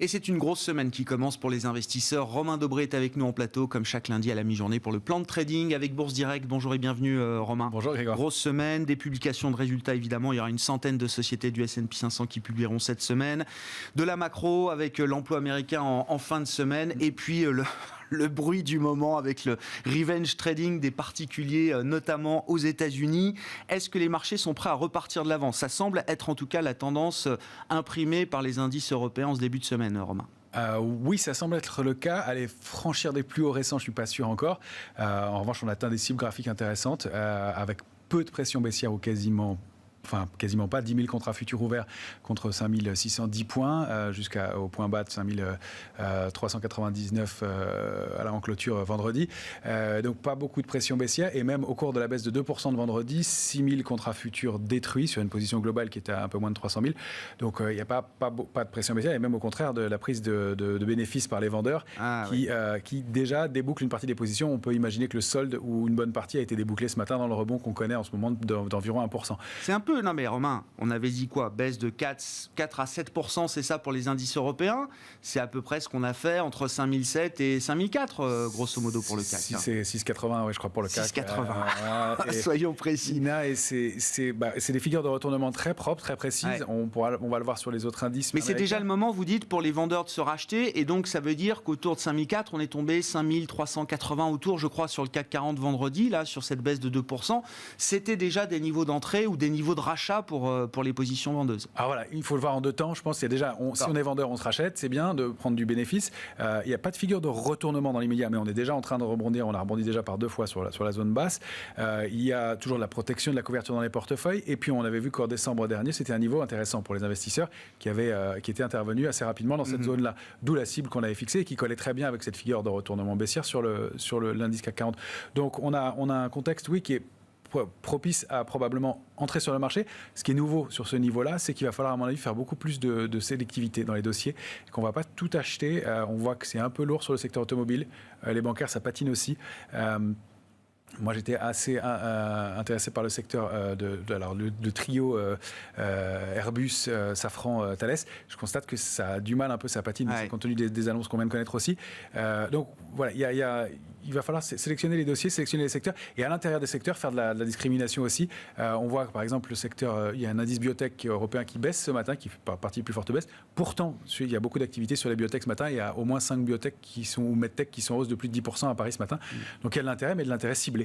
Et c'est une grosse semaine qui commence pour les investisseurs. Romain Dobré est avec nous en plateau, comme chaque lundi à la mi-journée, pour le plan de trading avec Bourse Direct. Bonjour et bienvenue Romain. Bonjour Grégoire. Grosse semaine, des publications de résultats évidemment. Il y aura une centaine de sociétés du S&P 500 qui publieront cette semaine. De la macro avec l'emploi américain en fin de semaine. Et puis le bruit du moment avec le revenge trading des particuliers, notamment aux États-Unis. Est-ce que les marchés sont prêts à repartir de l'avant? Ça semble être en tout cas la tendance imprimée par les indices européens en ce début de semaine, Romain. Oui, ça semble être le cas. Aller franchir des plus hauts récents, je ne suis pas sûr encore. En revanche, on atteint des cibles graphiques intéressantes avec peu de pression baissière ou quasiment pas, 10 000 contrats futurs ouverts contre 5 610 points, jusqu'au point bas de 5 399 en clôture vendredi. Donc pas beaucoup de pression baissière, et même au cours de la baisse de 2% de vendredi, 6 000 contrats futurs détruits sur une position globale qui était à un peu moins de 300 000. Donc il n'y a pas de pression baissière, et même au contraire de la prise de bénéfices par les vendeurs qui déjà débouclent une partie des positions. On peut imaginer que le solde ou une bonne partie a été débouclé ce matin dans le rebond qu'on connaît en ce moment d'environ 1%. C'est un peu. Non mais Romain, on avait dit quoi? Baisse de 4 à 7%, c'est ça pour les indices européens? C'est à peu près ce qu'on a fait entre 5007 et 5004, grosso modo, pour le CAC. C'est 6,80, oui, je crois, pour le CAC. 6,80. Soyons précis. Et c'est des figures de retournement très propres, très précises. Ouais. On va le voir sur les autres indices. Mais c'est déjà le moment, vous dites, pour les vendeurs de se racheter. Et donc, ça veut dire qu'autour de 5004, on est tombé 5380 autour, je crois, sur le CAC 40 vendredi, là, sur cette baisse de 2%. C'était déjà des niveaux d'entrée ou des niveaux de rachat pour les positions vendeuses. Alors voilà, il faut le voir en deux temps. Je pense qu'il y a déjà, si on est vendeur, on se rachète, c'est bien de prendre du bénéfice. Il n'y a pas de figure de retournement dans l'immédiat, mais on est déjà en train de rebondir. On a rebondi déjà par 2 fois sur la zone basse. Il y a toujours de la protection, de la couverture dans les portefeuilles. Et puis on avait vu qu'en décembre dernier, c'était un niveau intéressant pour les investisseurs qui étaient intervenus assez rapidement dans cette zone-là. D'où la cible qu'on avait fixée et qui collait très bien avec cette figure de retournement baissière sur l'indice CAC 40. Donc on a un contexte, oui, qui est propice à probablement entrer sur le marché. Ce qui est nouveau sur ce niveau-là, c'est qu'il va falloir, à mon avis, faire beaucoup plus de sélectivité dans les dossiers, qu'on ne va pas tout acheter. On voit que c'est un peu lourd sur le secteur automobile. Les bancaires, ça patine aussi. Moi, j'étais assez intéressé par le secteur le trio Airbus, Safran, Thales. Je constate que ça a du mal un peu, ça patine, compte tenu des annonces qu'on vient de connaître aussi. Donc voilà, il va falloir sélectionner les dossiers, sélectionner les secteurs, et à l'intérieur des secteurs, faire de la discrimination aussi. On voit que, par exemple, le secteur, il y a un indice biotech européen qui baisse ce matin, qui fait partie des plus fortes baisses. Pourtant, il y a beaucoup d'activités sur les biotech ce matin. Il y a au moins 5 biotech ou medtech qui sont en hausse de plus de 10% à Paris ce matin. Donc il y a de l'intérêt, mais de l'intérêt ciblé.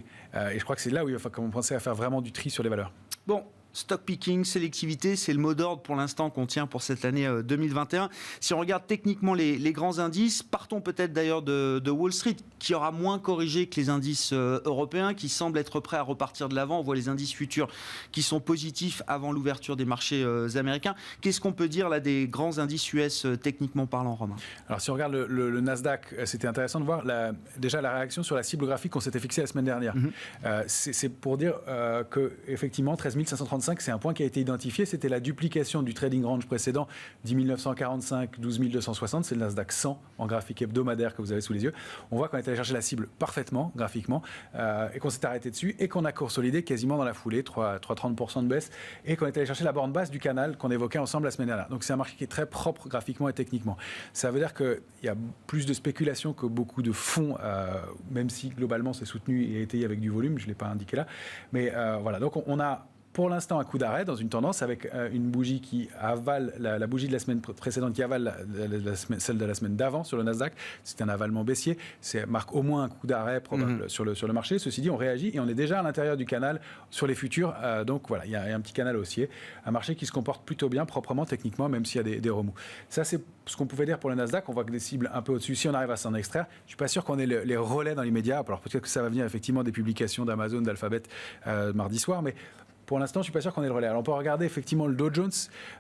Et je crois que c'est là où il va commencer à faire vraiment du tri sur les valeurs. Bon. Stock picking, sélectivité, c'est le mot d'ordre pour l'instant qu'on tient pour cette année 2021. Si on regarde techniquement les grands indices, partons peut-être d'ailleurs de Wall Street, qui aura moins corrigé que les indices européens, qui semblent être prêts à repartir de l'avant. On voit les indices futurs qui sont positifs avant l'ouverture des marchés américains. Qu'est-ce qu'on peut dire là des grands indices US techniquement parlant, Romain? Alors si on regarde le Nasdaq, c'était intéressant de voir déjà la réaction sur la cible graphique qu'on s'était fixée la semaine dernière. C'est pour dire que effectivement 13 535, c'est un point qui a été identifié. C'était la duplication du trading range précédent, 10 945, 12 260. C'est le Nasdaq 100 en graphique hebdomadaire que vous avez sous les yeux. On voit qu'on est allé chercher la cible parfaitement, graphiquement, et qu'on s'est arrêté dessus, et qu'on a consolidé quasiment dans la foulée, 3,30% de baisse, et qu'on est allé chercher la borne basse du canal qu'on évoquait ensemble la semaine dernière. Donc c'est un marché qui est très propre graphiquement et techniquement. Ça veut dire qu'il y a plus de spéculation que beaucoup de fonds, même si globalement c'est soutenu et étayé avec du volume, je ne l'ai pas indiqué là. Mais voilà, donc on a pour l'instant un coup d'arrêt dans une tendance avec une bougie qui avale la bougie de la semaine précédente, qui avale celle de la semaine d'avant sur le Nasdaq. C'est un avalement baissier. Ça marque au moins un coup d'arrêt probable sur le marché. Ceci dit, on réagit et on est déjà à l'intérieur du canal sur les futurs. Donc voilà, il y a un petit canal haussier. Un marché qui se comporte plutôt bien, proprement, techniquement, même s'il y a des remous. Ça, c'est ce qu'on pouvait dire pour le Nasdaq. On voit que des cibles un peu au-dessus, si on arrive à s'en extraire. Je ne suis pas sûr qu'on ait les relais dans les médias. Alors peut-être que ça va venir effectivement des publications d'Amazon, d'Alphabet mardi soir, mais pour l'instant, je ne suis pas sûr qu'on ait le relais. Alors, on peut regarder effectivement le Dow Jones.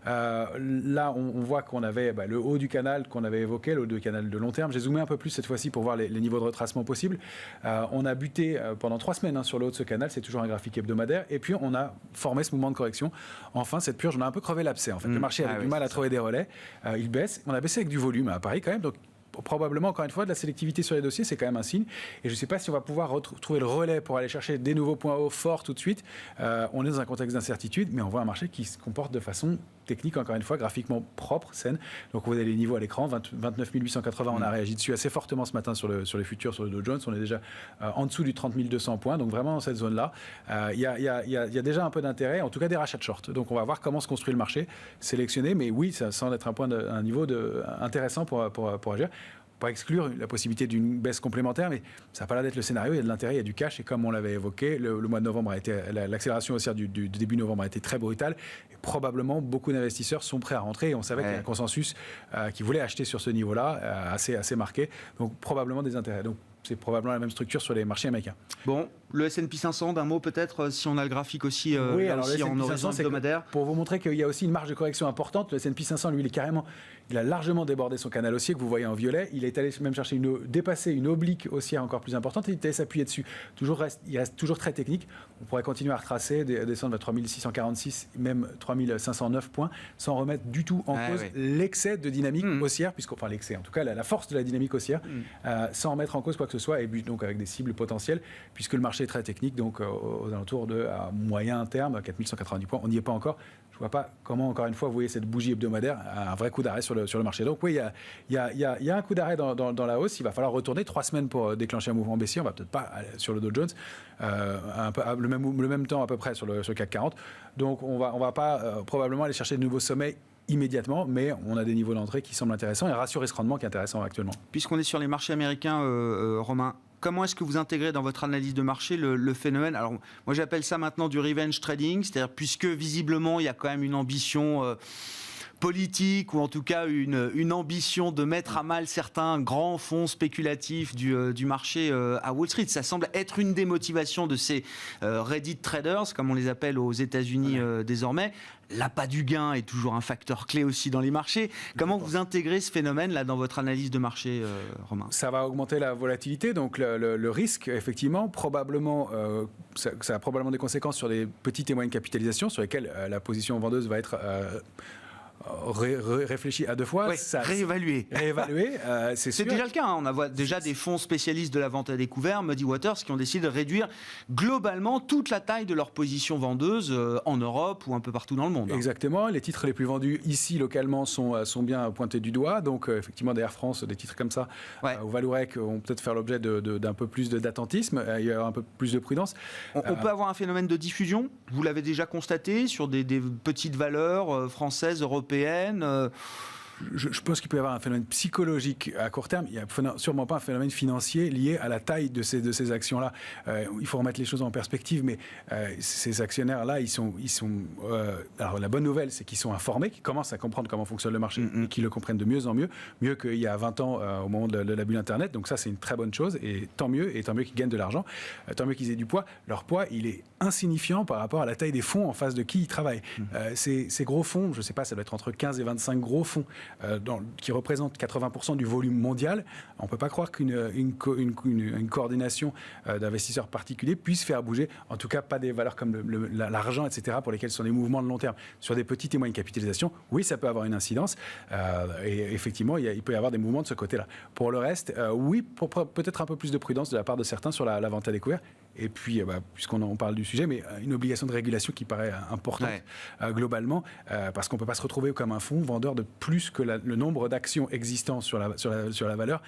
Là, on voit qu'on avait le haut du canal qu'on avait évoqué, le haut du canal de long terme. J'ai zoomé un peu plus cette fois-ci pour voir les niveaux de retracement possibles. On a buté pendant 3 semaines sur le haut de ce canal. C'est toujours un graphique hebdomadaire. Et puis, on a formé ce mouvement de correction. Enfin, cette purge, on a un peu crevé l'abcès. En fait, le marché avait du mal à trouver des relais. Il baisse. On a baissé avec du volume à Paris quand même. Donc, probablement, encore une fois, de la sélectivité sur les dossiers, c'est quand même un signe. Et je ne sais pas si on va pouvoir retrouver le relais pour aller chercher des nouveaux points hauts forts tout de suite. On est dans un contexte d'incertitude, mais on voit un marché qui se comporte de façon technique, encore une fois, graphiquement propre, saine. Donc vous avez les niveaux à l'écran, 29 880, on a réagi dessus assez fortement ce matin sur les futurs, sur le Dow Jones. On est déjà en dessous du 30 200 points, donc vraiment dans cette zone-là. Il y a déjà un peu d'intérêt, en tout cas des rachats de short. Donc on va voir comment se construit le marché, sélectionner, mais oui, ça semble être un niveau intéressant pour agir. Pas exclure la possibilité d'une baisse complémentaire, mais ça n'a pas l'air d'être le scénario. Il y a de l'intérêt, il y a du cash, et comme on l'avait évoqué, le mois de novembre l'accélération haussière du début novembre a été très brutale, et probablement beaucoup d'investisseurs sont prêts à rentrer, et on savait qu'il y a un consensus qui voulait acheter sur ce niveau-là, assez marqué, donc probablement des intérêts. Donc c'est probablement la même structure sur les marchés américains. Bon, le S&P 500, d'un mot peut-être, si on a le graphique aussi, oui, alors aussi le en horizon hebdomadaire. Pour vous montrer qu'il y a aussi une marge de correction importante, le S&P 500, lui, il a largement débordé son canal haussier que vous voyez en violet. Il est allé même chercher dépasser une oblique haussière encore plus importante et il est allé s'appuyer dessus. Il reste toujours très technique. On pourrait continuer à retracer, descendre vers 3646, même 3509 points, sans remettre du tout en cause l'excès de dynamique haussière, l'excès, en tout cas la force de la dynamique haussière, sans remettre en cause quoi que ce soit, et donc avec des cibles potentielles, puisque le marché est très technique, donc aux alentours de à moyen terme, 4190 points. On n'y est pas encore. Je ne vois pas comment, encore une fois, vous voyez cette bougie hebdomadaire, un vrai coup d'arrêt sur le marché. Donc oui, il y a un coup d'arrêt dans la hausse. Il va falloir retourner 3 semaines pour déclencher un mouvement baissier. On ne va peut-être pas sur le Dow Jones, le même temps à peu près sur le CAC 40. Donc on va pas probablement aller chercher de nouveaux sommets immédiatement, mais on a des niveaux d'entrée qui semblent intéressants et un ratio risque-rendement qui est intéressant actuellement. Puisqu'on est sur les marchés américains, Romain, comment est-ce que vous intégrez dans votre analyse de marché le phénomène? Alors, moi j'appelle ça maintenant du revenge trading, c'est-à-dire puisque visiblement il y a quand même une ambition politique, ou en tout cas une ambition de mettre à mal certains grands fonds spéculatifs du marché à Wall Street. Ça semble être une des motivations de ces Reddit traders, comme on les appelle aux États-Unis désormais. L'appât du gain est toujours un facteur clé aussi dans les marchés. Comment vous intégrez ce phénomène-là dans votre analyse de marché, Romain? Ça va augmenter la volatilité, donc le risque, effectivement, probablement, ça a probablement des conséquences sur les petites et moyennes capitalisations, sur lesquelles la position vendeuse va être réfléchi à 2 fois. Réévaluer. C'est sûr. C'est déjà le cas. On a déjà des fonds spécialistes de la vente à découvert, Muddy Waters, qui ont décidé de réduire globalement toute la taille de leur position vendeuse en Europe ou un peu partout dans le monde. Exactement. Les titres les plus vendus ici, localement, sont bien pointés du doigt. Donc, effectivement, des Air France, des titres comme ça, ou Vallourec, vont peut-être faire l'objet d'un peu plus d'attentisme. Il y a un peu plus de prudence. On peut avoir un phénomène de diffusion. Vous l'avez déjà constaté sur des petites valeurs françaises, européennes. Je pense qu'il peut y avoir un phénomène psychologique à court terme. Il n'y a sûrement pas un phénomène financier lié à la taille de ces actions-là. Il faut remettre les choses en perspective, mais ces actionnaires-là, ils sont alors la bonne nouvelle, c'est qu'ils sont informés, qu'ils commencent à comprendre comment fonctionne le marché et qu'ils le comprennent de mieux en mieux, mieux qu'il y a 20 ans au moment de la bulle Internet. Donc ça, c'est une très bonne chose, et tant mieux qu'ils gagnent de l'argent, tant mieux qu'ils aient du poids. Leur poids, il est insignifiant par rapport à la taille des fonds en face de qui ils travaillent. Ces gros fonds, je ne sais pas, ça doit être entre 15 et 25 gros fonds qui représentent 80% du volume mondial. On ne peut pas croire qu'une coordination d'investisseurs particuliers puisse faire bouger, en tout cas pas des valeurs comme l'argent, etc., pour lesquelles ce sont des mouvements de long terme. Sur des petites et moyennes capitalisations, oui, ça peut avoir une incidence, et effectivement, il peut y avoir des mouvements de ce côté-là. Pour le reste, oui, peut-être un peu plus de prudence de la part de certains sur la vente à découvert. Et puis, puisqu'on parle du sujet, mais une obligation de régulation qui paraît importante globalement, parce qu'on ne peut pas se retrouver comme un fonds vendeur de plus que le nombre d'actions existant sur la valeur.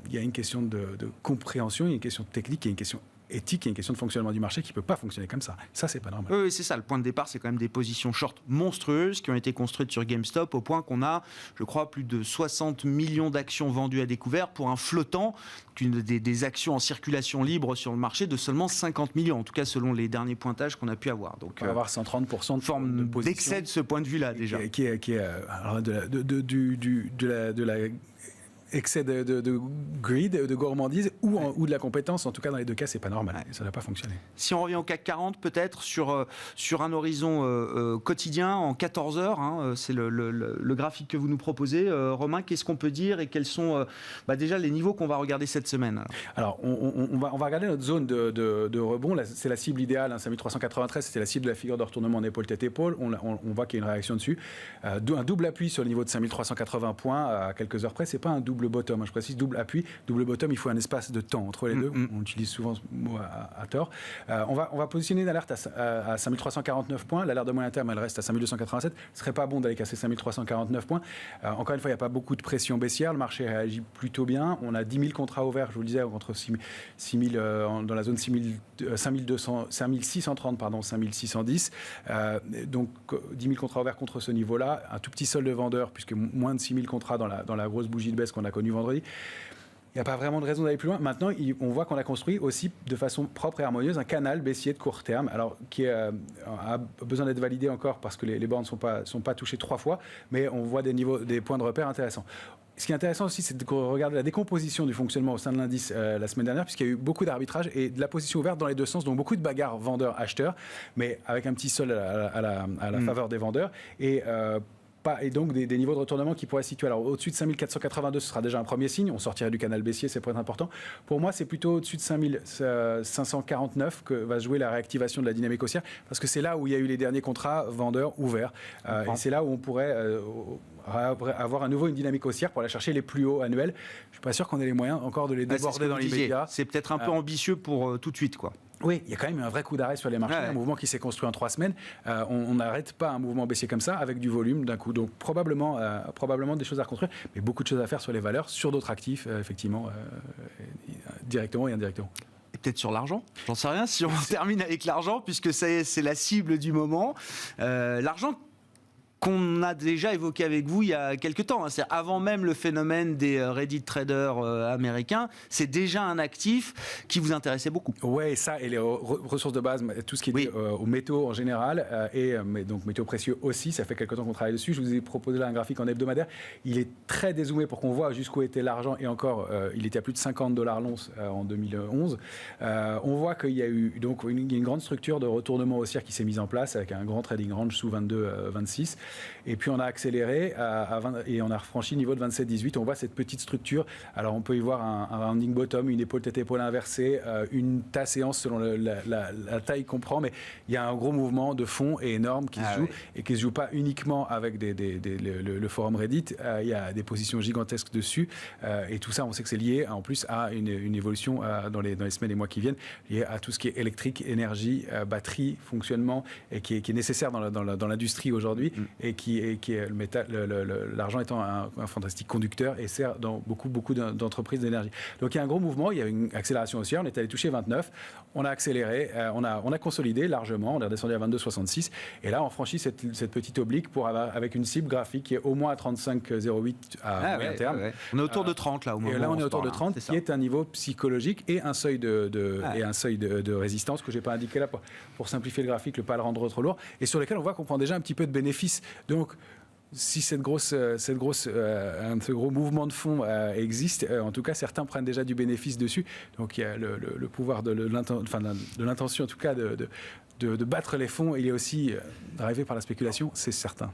Il y a une question de compréhension, il y a une question technique, il y a une question éthique, il y a une question de fonctionnement du marché qui ne peut pas fonctionner comme ça. Ça, c'est pas normal. Oui, c'est ça. Le point de départ, c'est quand même des positions short monstrueuses qui ont été construites sur GameStop, au point qu'on a, je crois, plus de 60 millions d'actions vendues à découvert pour un flottant, des actions en circulation libre sur le marché de seulement 50 millions, en tout cas selon les derniers pointages qu'on a pu avoir. Donc, on va avoir 130% de forme d'excès de ce point de vue-là, déjà. Qui est alors de la excès de greed, de gourmandise ou de la compétence. En tout cas, dans les deux cas, c'est pas normal. Ça n'a pas fonctionné. Si on revient au CAC 40, peut-être sur un horizon quotidien en 14 heures, c'est le graphique que vous nous proposez. Romain, qu'est-ce qu'on peut dire et quels sont déjà les niveaux qu'on va regarder cette semaine? Alors, on va regarder notre zone de rebond. Là, c'est la cible idéale. 5393, c'était la cible de la figure de retournement en épaule-tête-épaule. On voit qu'il y a une réaction dessus. Un double appui sur le niveau de 5380 points à quelques heures près. C'est pas un double double bottom. Je précise double appui, double bottom, il faut un espace de temps entre les deux. On utilise souvent ce mot à tort. On va positionner une alerte à 5349 points. L'alerte de moyen terme, elle reste à 5287. Ce serait pas bon d'aller casser 5349 points. Encore une fois, il n'y a pas beaucoup de pression baissière. Le marché réagit plutôt bien. On a 10 000 contrats ouverts, je vous le disais, entre 6 000, dans la zone 5630, pardon, 5610. Donc 10 000 contrats ouverts contre ce niveau-là. Un tout petit solde de vendeurs, puisque moins de 6 000 contrats dans la grosse bougie de baisse qu'on a connue vendredi. Il n'y a pas vraiment de raison d'aller plus loin. Maintenant, on voit qu'on a construit aussi de façon propre et harmonieuse un canal baissier de court terme, alors qui a besoin d'être validé encore parce que les bornes ne sont pas touchées 3 fois, mais on voit des points de repère intéressants. Ce qui est intéressant aussi, c'est de regarder la décomposition du fonctionnement au sein de l'indice la semaine dernière, puisqu'il y a eu beaucoup d'arbitrage et de la position ouverte dans les deux sens, donc beaucoup de bagarres vendeurs-acheteurs, mais avec un petit sol à la faveur des vendeurs. Et donc des niveaux de retournement qui pourraient se situer. Alors au-dessus de 5482, ce sera déjà un premier signe. On sortirait du canal baissier, c'est pour être important. Pour moi, c'est plutôt au-dessus de 5549 que va se jouer la réactivation de la dynamique haussière, parce que c'est là où il y a eu les derniers contrats vendeurs ouverts. Et c'est là où on pourrait avoir à nouveau une dynamique haussière pour aller chercher les plus hauts annuels. Je ne suis pas sûr qu'on ait les moyens encore de les déborder dans l'immédiat. C'est peut-être un peu ambitieux pour tout de suite, quoi. Oui, il y a quand même un vrai coup d'arrêt sur les marchés, un mouvement qui s'est construit en 3 semaines. On n'arrête pas un mouvement baissier comme ça avec du volume d'un coup. Donc probablement des choses à reconstruire, mais beaucoup de choses à faire sur les valeurs, sur d'autres actifs, effectivement, directement et indirectement. Et peut-être sur l'argent, j'en sais rien, si on termine avec l'argent, puisque c'est la cible du moment. L'argent qu'on a déjà évoqué avec vous il y a quelques temps. C'est avant même le phénomène des Reddit traders américains, c'est déjà un actif qui vous intéressait beaucoup. Oui, ça et les ressources de base, tout ce qui est aux métaux en général mais donc métaux précieux aussi. Ça fait quelques temps qu'on travaille dessus. Je vous ai proposé là un graphique en hebdomadaire. Il est très dézoomé pour qu'on voit jusqu'où était l'argent et encore, il était à plus de $50 l'once en 2011. On voit qu'il y a eu donc une grande structure de retournement haussière qui s'est mise en place avec un grand trading range sous 22-26. Et puis on a accéléré et on a refranchi le niveau de 27-18. On voit cette petite structure. Alors on peut y voir un rounding bottom, une épaule tête-épaule inversée, une tasséance selon la taille qu'on prend. Mais il y a un gros mouvement de fond et énorme qui se joue et qui ne se joue pas uniquement avec le forum Reddit. Il y a des positions gigantesques dessus. Et tout ça, on sait que c'est lié en plus à une évolution dans les semaines et mois qui viennent, lié à tout ce qui est électrique, énergie, batterie, fonctionnement et qui est nécessaire dans l'industrie aujourd'hui. Et qui est le métal, l'argent étant un fantastique conducteur et sert dans beaucoup d'entreprises d'énergie. Donc il y a un gros mouvement, il y a une accélération haussière, on est allé toucher 29, on a accéléré, on a consolidé largement, on est redescendu à 22,66 et là on franchit cette petite oblique avec une cible graphique qui est au moins à 35,08 à moyen terme. On est autour de 30 là au moment. Et là on est autour de 30 qui est un niveau psychologique et un seuil de résistance que je n'ai pas indiqué là pour simplifier le graphique, ne pas le rendre trop lourd et sur lequel on voit qu'on prend déjà un petit peu de bénéfice. Donc, si ce gros mouvement de fond existe, en tout cas, certains prennent déjà du bénéfice dessus. Donc, il y a le pouvoir de l'intention, en tout cas, de battre les fonds. Il est aussi drivé par la spéculation, c'est certain.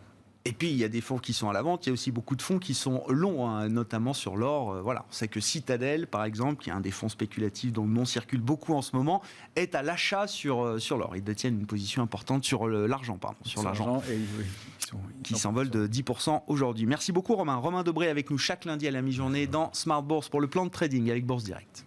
Et puis, il y a des fonds qui sont à la vente, il y a aussi beaucoup de fonds qui sont longs, notamment sur l'or. On sait que Citadel, par exemple, qui est un des fonds spéculatifs dont le nom circule beaucoup en ce moment, est à l'achat sur l'or. Ils détiennent une position importante sur l'argent, qui s'envole de 10% aujourd'hui. Merci beaucoup, Romain. Romain Debré avec nous chaque lundi à la mi-journée dans Smart Bourse pour le plan de trading avec Bourse Direct.